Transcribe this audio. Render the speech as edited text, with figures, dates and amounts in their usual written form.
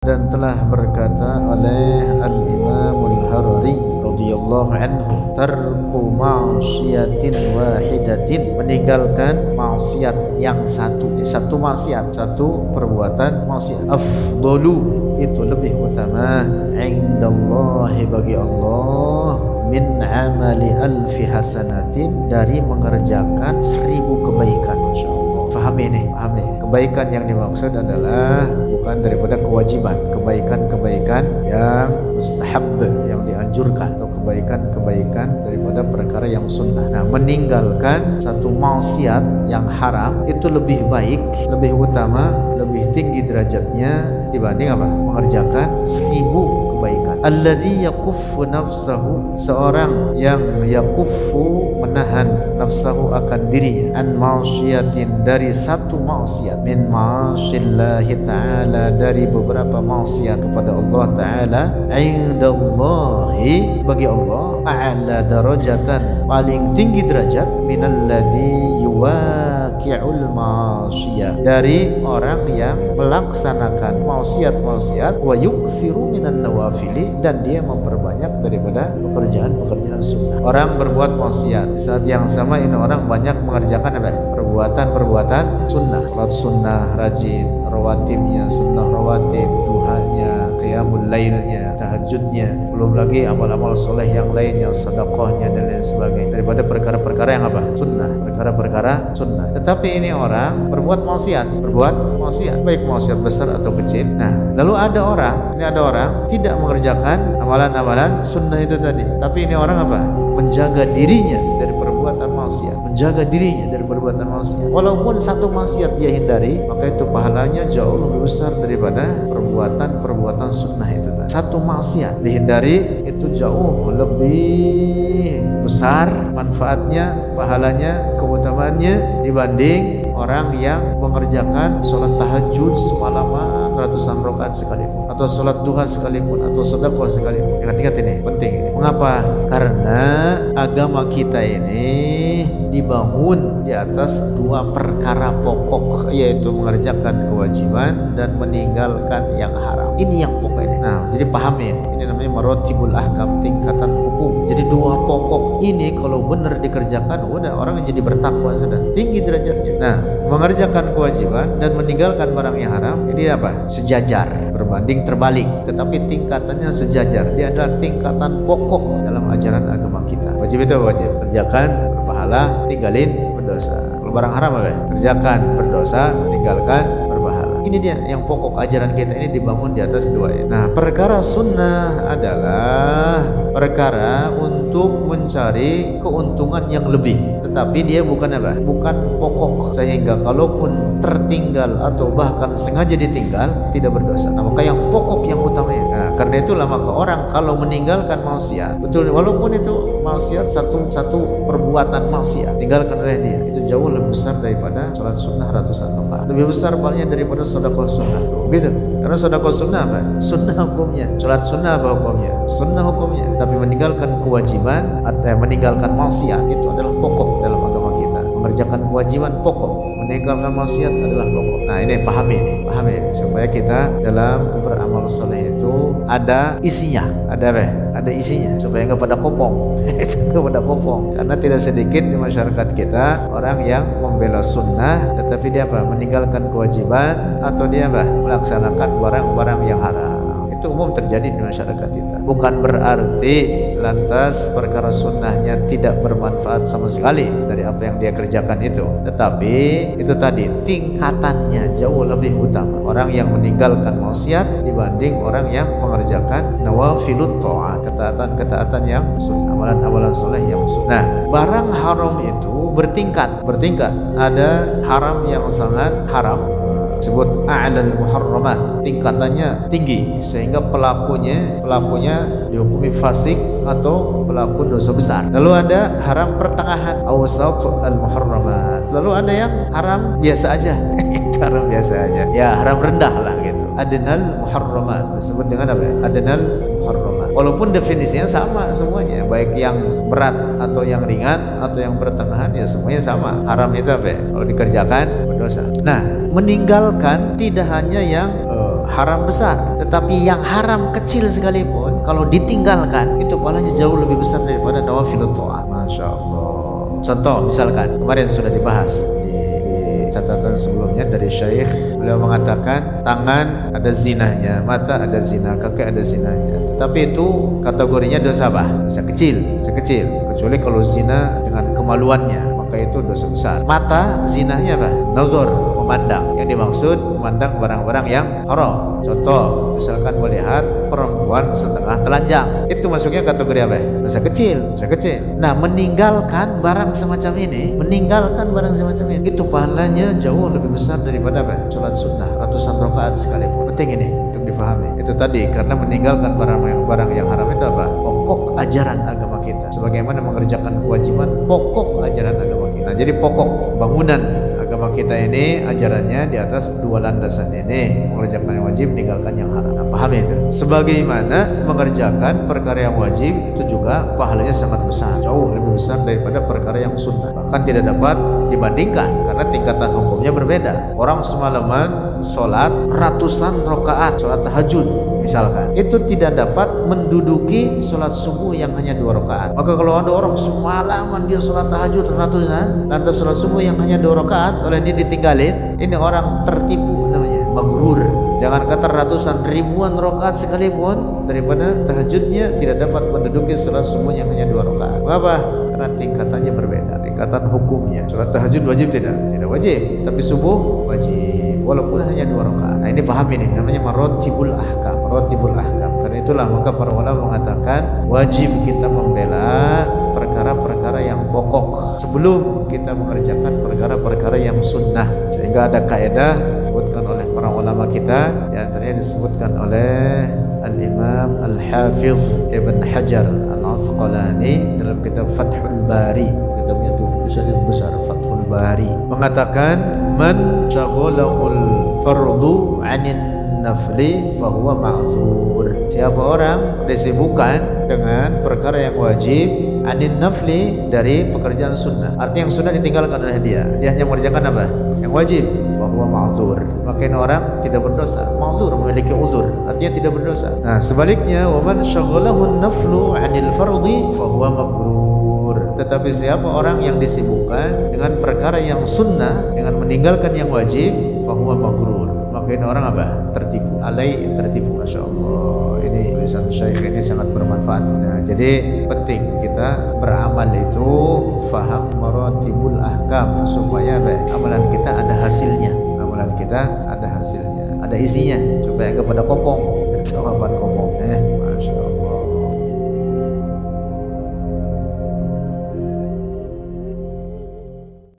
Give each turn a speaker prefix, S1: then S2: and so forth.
S1: Dan telah berkata oleh Al-Imamul Harari radhiyallahu anhu, tarku ma'siyatin wahidatin, meninggalkan maksiat yang satu maksiat, satu perbuatan maksiat, afdalu, itu lebih utama, indallahi, bagi Allah, min amali alfi hasanatin, dari mengerjakan 1000 kebaikan. Masya Allah. Pahami ini, pahami. Kebaikan yang dimaksud adalah bukan daripada kewajiban, kebaikan-kebaikan yang mustahab, yang dianjurkan, atau kebaikan-kebaikan daripada perkara yang sunnah. Nah, meninggalkan satu maksiat yang haram itu lebih baik, lebih utama, lebih tinggi derajatnya dibanding apa? Mengerjakan 1000 kebaikan. Alladzi yakuffu nafsahu, seorang yang yakuffu, menahan nafsahu, akan dirinya, an ma'syiatin, dari satu maksiat, min ma'asyillahi ta'ala, dari beberapa maksiat kepada Allah Ta'ala, indallahi, bagi Allah, a'la darajatan, paling tinggi derajat, minalladzi yuwaqi'ul ma'asyiyah, dari orang yang melaksanakan maksiat-maksiat, wa yuksiru minan nawafili, dan dia memperbanyak daripada pekerjaan-pekerjaan sunnah. Orang berbuat maksiat, di saat yang sama ini orang banyak mengerjakan apa? Perbuatan-perbuatan sunnah, salat sunnah rajin, rawatibnya, sunnah rawatib, duhanya, qiyamul lailnya, tahajudnya, belum lagi amal-amal soleh yang lainnya, sedekahnya dan lain sebagainya, daripada perkara-perkara yang apa? Sunnah, perkara-perkara sunnah. Tetapi ini orang berbuat maksiat, baik maksiat besar atau kecil. Nah, lalu ada orang tidak mengerjakan amalan-amalan sunnah itu tadi, tapi ini orang apa? Menjaga dirinya dari perbuatan maksiat, menjaga dirinya dari perbuatan maksiat. Walaupun satu maksiat dia hindari, maka itu pahalanya jauh lebih besar daripada perbuatan sunnah itu tadi. Satu maksiat dihindari itu jauh lebih besar manfaatnya, pahalanya, keutamaannya dibanding orang yang mengerjakan sholat tahajud semalaman ratusan rakaat sekalipun, atau sholat duha sekalipun, atau sedekah sekalipun. Ingat-ingat ini, penting ini. Mengapa? Karena agama kita ini dibangun di atas 2 perkara pokok, yaitu mengerjakan kewajiban dan meninggalkan yang haram. Ini yang pokok ini. Nah, jadi pahamin, ini namanya marotibul ahkam, tingkatan hukum. Jadi 2 pokok ini kalau benar dikerjakan, udah orang jadi bertakwa, sudah tinggi derajatnya. Nah, mengerjakan kewajiban dan meninggalkan barang yang haram, ini apa? Sejajar, berbanding terbalik, tetapi tingkatannya sejajar. Dia adalah tingkatan pokok dalam ajaran agama kita. Wajib itu wajib, kerjakan berpahala, tinggalin berdosa. Kalau barang haram apa? Kerjakan berdosa, tinggalkan berpahala. Ini dia yang pokok ajaran kita ini dibangun di atas 2 ini. Nah, perkara sunnah adalah perkara untuk mencari keuntungan yang lebih, tetapi dia bukan apa? Bukan pokok, sehingga kalaupun tertinggal atau bahkan sengaja ditinggal tidak berdosa. Nah, maka yang pokok, yang utamanya. Nah, karena itulah maka orang kalau meninggalkan maksiat, betul, walaupun itu maksiat satu perbuatan maksiat, tinggalkan oleh dia, itu jauh lebih besar daripada sholat sunnah ratusan rakaat, lebih besar pahalanya daripada sedekah sunnah. Gitu. Karena sedekah sunnah apa? Sunnah hukumnya. Sholat sunnah apa hukumnya? Sunnah hukumnya. Tapi meninggalkan kewajiban atau meninggalkan maksiat itu adalah pokok dalam agama kita. Mengerjakan kewajiban pokok, meninggalkan maksiat adalah pokok. Nah, ini pahami supaya kita dalam beramal soleh itu ada isinya, ada apa? Ada isinya, supaya nggak pada kopong. Nggak pada kopong. Karena tidak sedikit di masyarakat kita orang yang membela sunnah, tetapi dia apa? Meninggalkan kewajiban, atau dia apa? Melaksanakan barang-barang yang haram. Itu umum terjadi di masyarakat kita. Bukan berarti lantas perkara sunnahnya tidak bermanfaat sama sekali dari apa yang dia kerjakan itu, tetapi itu tadi tingkatannya jauh lebih utama orang yang meninggalkan maksiat dibanding orang yang mengerjakan nawafilut ta'at, ketaatan-ketaatan yang sunnah, amalan-amalan soleh yang sunnah. Nah, barang haram itu bertingkat. Ada haram yang sangat haram, disebut a'lal muharramat, tingkatannya tinggi sehingga pelakunya dihukumi fasik atau pelaku dosa besar. Lalu ada haram pertengahan, awsat al muharramat. Lalu ada yang haram biasa aja. Haram biasa aja, ya haram rendah lah gitu. Adnal muharramat, disebut dengan apa ya? Adnal muharramat. Walaupun definisinya sama semuanya, baik yang berat atau yang ringan atau yang pertengahan, ya semuanya sama. Haram itu apa ya? Kalau dikerjakan berdosa. Nah, meninggalkan tidak hanya yang haram besar. Tetapi yang haram kecil sekalipun kalau ditinggalkan itu pahalanya jauh lebih besar daripada nawafilut ta'at. Masya Allah. Contoh misalkan kemarin sudah dibahas di catatan sebelumnya dari Syekh, beliau mengatakan tangan ada zinahnya, mata ada zina, kaki ada zinahnya, tetapi itu kategorinya dosa apa? Dosa kecil, kecuali kalau zina dengan kemaluannya maka itu dosa besar. Mata zinahnya apa? Nazar, memandang. Yang dimaksud memandang barang-barang yang haram. Contoh misalkan melihat perempuan setengah telanjang, itu masuknya kategori apa? Dosa kecil. Nah, meninggalkan barang semacam ini, itu pahalanya jauh lebih besar daripada apa? Sholat sunnah ratusan rakaat sekalipun. Penting ini untuk difahami. Itu tadi karena meninggalkan barang yang haram itu apa? Pokok ajaran agama kita. Sebagaimana mengerjakan kewajiban, pokok ajaran agama kita. Nah, jadi pokok bangunan agama kita ini ajarannya di atas dua landasan ini, mengerjakan yang wajib, meninggalkan yang haram. Nah, paham itu? Sebagaimana mengerjakan perkara yang wajib itu juga pahalanya sangat besar, jauh lebih besar daripada perkara yang sunnah. Bahkan tidak dapat dibandingkan karena tingkatan hukumnya berbeda. Orang semalaman sholat ratusan rakaat, sholat tahajud misalkan, itu tidak dapat menduduki sholat subuh yang hanya 2 rakaat. Maka kalau ada orang semalaman dia sholat tahajud ratusan, lantas sholat subuh yang hanya 2 rakaat oleh dia ditinggalin, ini orang tertipu namanya, magrur. Jangan kata ratusan, ribuan rakaat sekalipun daripada tahajudnya tidak dapat menduduki sholat subuh yang hanya 2 rakaat. Kenapa? Karena tingkatannya berbeda, tingkatan hukumnya. Sholat tahajud wajib tidak? Tidak wajib, tapi subuh wajib walaupun hanya 2 rakaat. Nah, ini paham ini namanya marotibul ahkam. Karena itulah maka para ulama mengatakan wajib kita membela perkara-perkara yang pokok sebelum kita mengerjakan perkara-perkara yang sunnah. Sehingga ada kaidah disebutkan oleh para ulama kita, di antaranya disebutkan oleh Al-Imam Al-Hafiz Ibn Hajar Al-Asqalani dalam kitab Fathul Bari. Kitabnya itu tulisannya besar, Fathul Bari, mengatakan man syaghalahul fardu 'anil nafli fahuwa ma'dzur. Siapa orang disibukkan dengan perkara yang wajib, anin nafli, dari pekerjaan sunnah, artinya yang sunnah ditinggalkan oleh dia hanya mengerjakan apa? Yang wajib, fahuwa ma'dzur. Maka ini orang tidak berdosa. Ma'dzur memiliki uzur, artinya tidak berdosa. Nah, sebaliknya wa man syaghalahu naflu 'anil fardhi fahuwa magrur. Tetapi siapa orang yang disibukkan dengan perkara yang sunnah dengan meninggalkan yang wajib, fahuwa magrur. Maka ini orang apa? Tertipu. Tertipu. Masya Allah. Ini tulisan Syekh ini sangat bermanfaat. Nah, jadi penting kita beramal itu faham maratibul ahkam supaya amalan kita ada hasilnya. Ada isinya. Supaya kepada kopong. Jawaban kopong.